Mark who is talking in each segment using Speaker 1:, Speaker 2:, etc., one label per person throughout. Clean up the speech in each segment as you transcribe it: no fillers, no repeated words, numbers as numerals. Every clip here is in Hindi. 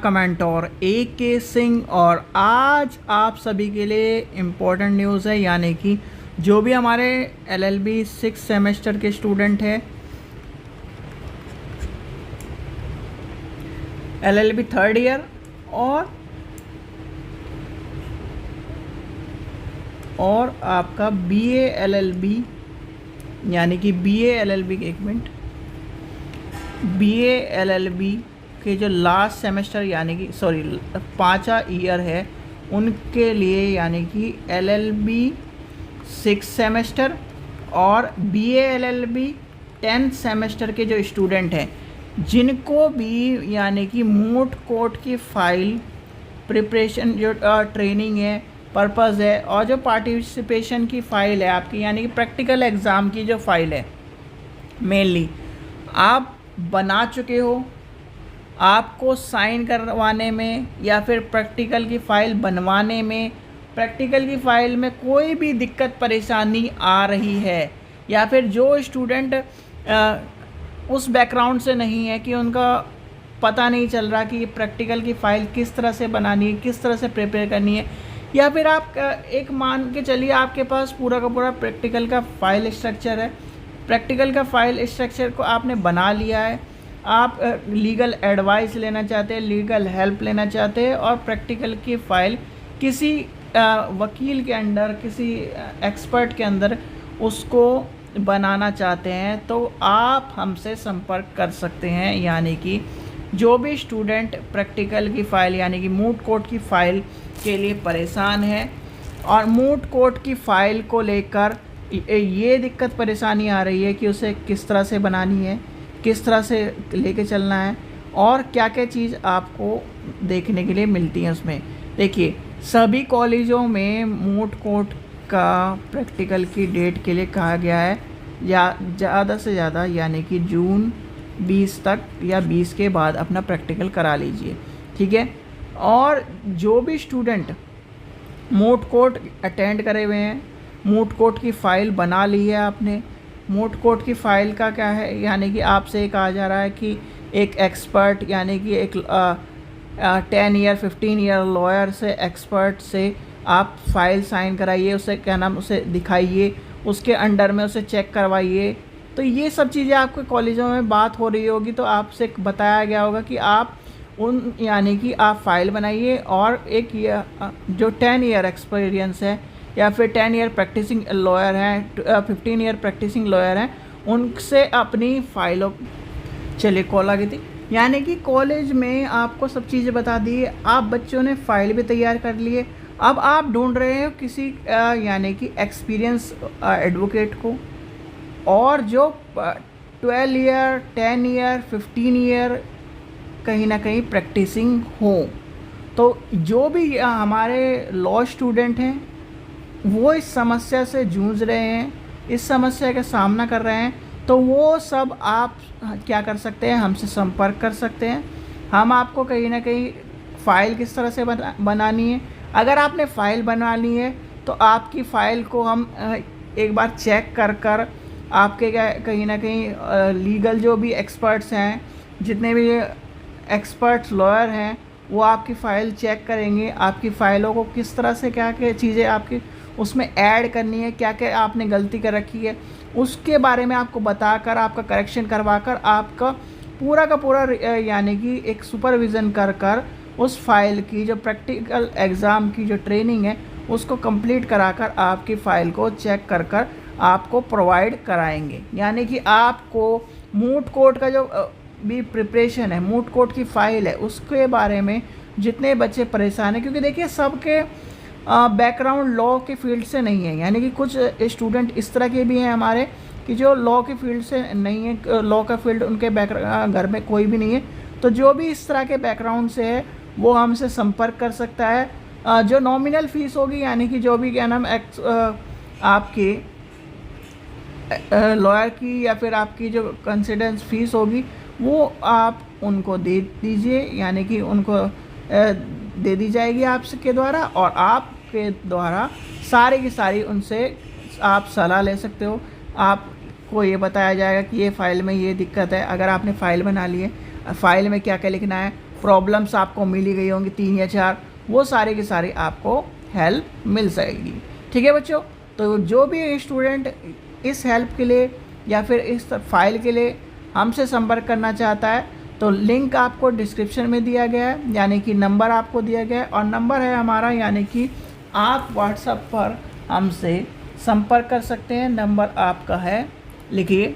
Speaker 1: आपका मेंटोर AK सिंह। और आज आप सभी के लिए इम्पोर्टेंट न्यूज़ है, यानी कि जो भी हमारे LLB 6 सेमेस्टर के स्टूडेंट हैं, LLB थर्ड ईयर और आपका BA LLB, यानी कि BA LLB एक मिनट BA LLB के जो लास्ट सेमेस्टर यानी कि पाँचा ईयर है उनके लिए, यानी कि LLB 6 सेमेस्टर और BA LLB 10th सेमेस्टर के जो स्टूडेंट हैं, जिनको भी यानी कि मूट कोर्ट की फ़ाइल प्रिपरेशन जो ट्रेनिंग है, पर्पज़ है, और जो पार्टिसिपेशन की फ़ाइल है आपकी, यानी कि प्रैक्टिकल एग्ज़ाम की जो फ़ाइल है मेनली आप बना चुके हो, आपको साइन करवाने में या फिर प्रैक्टिकल की फ़ाइल बनवाने में, प्रैक्टिकल की फ़ाइल में कोई भी दिक्कत परेशानी आ रही है, या फिर जो स्टूडेंट उस बैकग्राउंड से नहीं है कि उनका पता नहीं चल रहा कि प्रैक्टिकल की फ़ाइल किस तरह से बनानी है, किस तरह से प्रिपेयर करनी है, या फिर आप एक मान के चलिए आपके पास पूरा का पूरा प्रैक्टिकल का फ़ाइल स्ट्रक्चर है, प्रैक्टिकल का फ़ाइल स्ट्रक्चर को आपने बना लिया है, आप लीगल एडवाइस लेना चाहते हैं, लीगल हेल्प लेना चाहते हैं, और प्रैक्टिकल की फ़ाइल किसी वकील के अंडर, किसी एक्सपर्ट के अंदर उसको बनाना चाहते हैं, तो आप हमसे संपर्क कर सकते हैं। यानी कि जो भी स्टूडेंट प्रैक्टिकल की फ़ाइल यानी कि मूट कोर्ट की फ़ाइल के लिए परेशान है और मूट कोर्ट की फ़ाइल को लेकर ये दिक्कत परेशानी आ रही है कि उसे किस तरह से बनानी है, किस तरह से लेके चलना है, और क्या क्या चीज़ आपको देखने के लिए मिलती है उसमें। देखिए, सभी कॉलेजों में मूट कोर्ट का प्रैक्टिकल की डेट के लिए कहा गया है या ज़्यादा से ज़्यादा, यानी कि जून 20 तक या 20 के बाद अपना प्रैक्टिकल करा लीजिए, ठीक है। और जो भी स्टूडेंट मूट कोर्ट अटेंड करे हुए हैं, मूट कोर्ट की फ़ाइल बना ली है आपने, मूट कोर्ट की फ़ाइल का क्या है, यानी कि आपसे कहा जा रहा है कि एक एक्सपर्ट, यानी कि एक 10 ईयर 15 ईयर लॉयर से, एक्सपर्ट से आप फ़ाइल साइन कराइए, उसे क्या नाम, उसे दिखाइए, उसके अंडर में उसे चेक करवाइए। तो ये सब चीज़ें आपके कॉलेजों में बात हो रही होगी, तो आपसे बताया गया होगा कि आप उन, यानी कि आप फ़ाइल बनाइए और एक जो 10 ईयर एक्सपीरियंस है या फिर 10 ईयर प्रैक्टिसिंग लॉयर हैं, 15 ईयर प्रैक्टिसिंग लॉयर हैं, उनसे अपनी फ़ाइलों, चलिए कॉल आ गई थी, यानी कि कॉलेज में आपको सब चीज़ें बता दी, आप बच्चों ने फ़ाइल भी तैयार कर लिए। अब आप ढूंढ रहे हो किसी यानी कि एक्सपीरियंस एडवोकेट को, और जो 12 ईयर 10 ईयर 15 ईयर कहीं ना कहीं प्रैक्टिसिंग हो। तो जो भी हमारे लॉ स्टूडेंट हैं वो इस समस्या से जूझ रहे हैं, इस समस्या का सामना कर रहे हैं, तो वो सब आप क्या कर सकते हैं, हमसे संपर्क कर सकते हैं। हम आपको कहीं ना कहीं फ़ाइल किस तरह से बनानी है, अगर आपने फ़ाइल बना ली है तो आपकी फ़ाइल को हम एक बार चेक कर आपके कहीं ना कहीं लीगल जो भी एक्सपर्ट्स हैं, जितने भी एक्सपर्ट्स लॉयर हैं, वो आपकी फ़ाइल चेक करेंगे, आपकी फ़ाइलों को किस तरह से क्या क्या चीज़ें आपकी उसमें ऐड करनी है, क्या क्या आपने गलती कर रखी है, उसके बारे में आपको बताकर, आपका करेक्शन करवाकर, आपका पूरा का पूरा यानी कि एक सुपरविज़न कर उस फाइल की जो प्रैक्टिकल एग्ज़ाम की जो ट्रेनिंग है उसको कंप्लीट कराकर आपकी फ़ाइल को चेक कर आपको प्रोवाइड कराएंगे। यानी कि आपको मूट कोर्ट का जो भी प्रिपरेशन है, मूट कोर्ट की फ़ाइल है, उसके बारे में जितने बच्चे परेशान हैं, क्योंकि देखिए सबके बैकग्राउंड लॉ के फील्ड से नहीं है, यानी कि कुछ स्टूडेंट इस तरह के भी हैं हमारे कि जो लॉ के फील्ड से नहीं है, लॉ का फील्ड उनके घर में कोई भी नहीं है। तो जो भी इस तरह के बैकग्राउंड से है वो हमसे संपर्क कर सकता है। जो नॉमिनल फ़ीस होगी, यानी कि जो भी क्या नाम आपकी लॉयर की या फिर आपकी जो कंसिडेंस फ़ीस होगी वो आप उनको दे दीजिए, यानी कि उनको दे दी जाएगी आपके द्वारा, और आपके द्वारा सारी की सारी उनसे आप सलाह ले सकते हो। आपको ये बताया जाएगा कि ये फ़ाइल में ये दिक्कत है, अगर आपने फ़ाइल बना ली है, फ़ाइल में क्या क्या लिखना है, प्रॉब्लम्स आपको मिली गई होंगी 3 या 4, वो सारी की सारी आपको हेल्प मिल जाएगी। ठीक है बच्चों, तो जो भी स्टूडेंट इस हेल्प के लिए या फिर इस फाइल के लिए हमसे संपर्क करना चाहता है तो लिंक आपको डिस्क्रिप्शन में दिया गया है, यानी कि नंबर आपको दिया गया है, और नंबर है हमारा, यानी कि आप व्हाट्सएप पर हमसे संपर्क कर सकते हैं। नंबर आपका है, लिखिए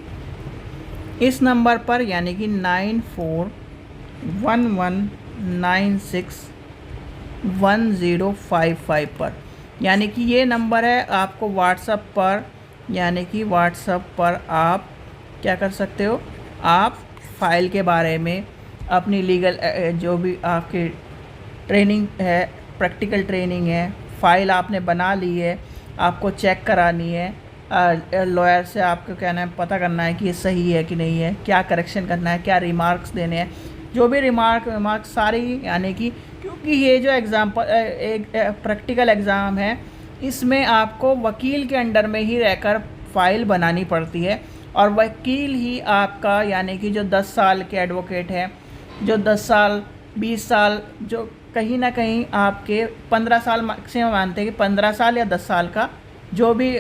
Speaker 1: इस नंबर पर, यानी कि 9411961055 पर, यानी कि ये नंबर है आपको व्हाट्सएप पर, यानी कि व्हाट्सएप पर आप क्या कर सकते हो, आप फाइल के बारे में अपनी लीगल जो भी आपकी ट्रेनिंग है, प्रैक्टिकल ट्रेनिंग है, फ़ाइल आपने बना ली है, आपको चेक करानी है, लॉयर से आपको कहना है, पता करना है कि ये सही है कि नहीं है, क्या करेक्शन करना है, क्या रिमार्क्स देने हैं, जो भी रिमार्क सारी, यानी कि क्योंकि ये जो एग्ज़ाम्पल एक प्रैक्टिकल एग्ज़ाम है, इसमें आपको वकील के अंडर में ही रहकर फ़ाइल बनानी पड़ती है, और वकील ही आपका, यानी कि जो 10 साल के एडवोकेट हैं, जो 10 साल 20 साल, जो कहीं ना कहीं आपके 15 साल मैक्सिमम मानते हैं कि 15 साल या 10 साल का जो भी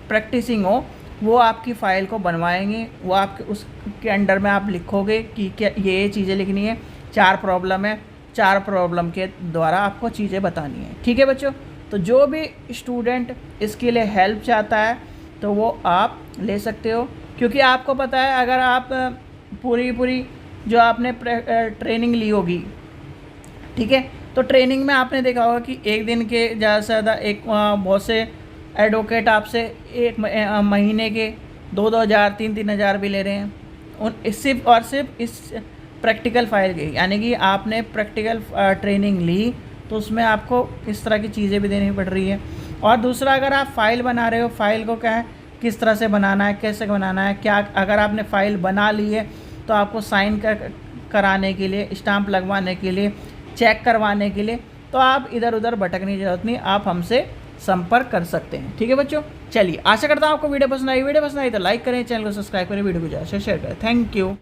Speaker 1: प्रैक्टिसिंग हो, वो आपकी फ़ाइल को बनवाएंगे। वो आपके उसके अंडर में आप लिखोगे कि क्या ये चीज़ें लिखनी है, 4 प्रॉब्लम है, 4 प्रॉब्लम के द्वारा आपको चीज़ें बतानी है। ठीक है बच्चों, तो जो भी स्टूडेंट इसके लिए हेल्प चाहता है तो वो आप ले सकते हो, क्योंकि आपको पता है अगर आप पूरी जो आपने ट्रेनिंग ली होगी, ठीक है, तो ट्रेनिंग में आपने देखा होगा कि एक दिन के ज़्यादा से ज़्यादा बहुत से एडवोकेट आपसे एक महीने के 2-2 हज़ार 3-3 हज़ार भी ले रहे हैं, सिर्फ और सिर्फ इस प्रैक्टिकल फाइल की, यानी कि आपने प्रैक्टिकल ट्रेनिंग ली तो उसमें आपको इस तरह की चीज़ें भी देनी पड़ रही है। और दूसरा, अगर आप फ़ाइल बना रहे हो, फ़ाइल को क्या है, किस तरह से बनाना है, कैसे बनाना है, क्या अगर आपने फ़ाइल बना ली है तो आपको साइन कराने के लिए, स्टाम्प लगवाने के लिए, चेक करवाने के लिए, तो आप इधर उधर भटकने की ज़रूरत नहीं, आप हमसे संपर्क कर सकते हैं। ठीक है बच्चों, चलिए आशा करता हूँ आपको वीडियो पसंद आई तो लाइक करें, चैनल को सब्सक्राइब करें, वीडियो को ज़्यादा से शेयर करें। Thank you.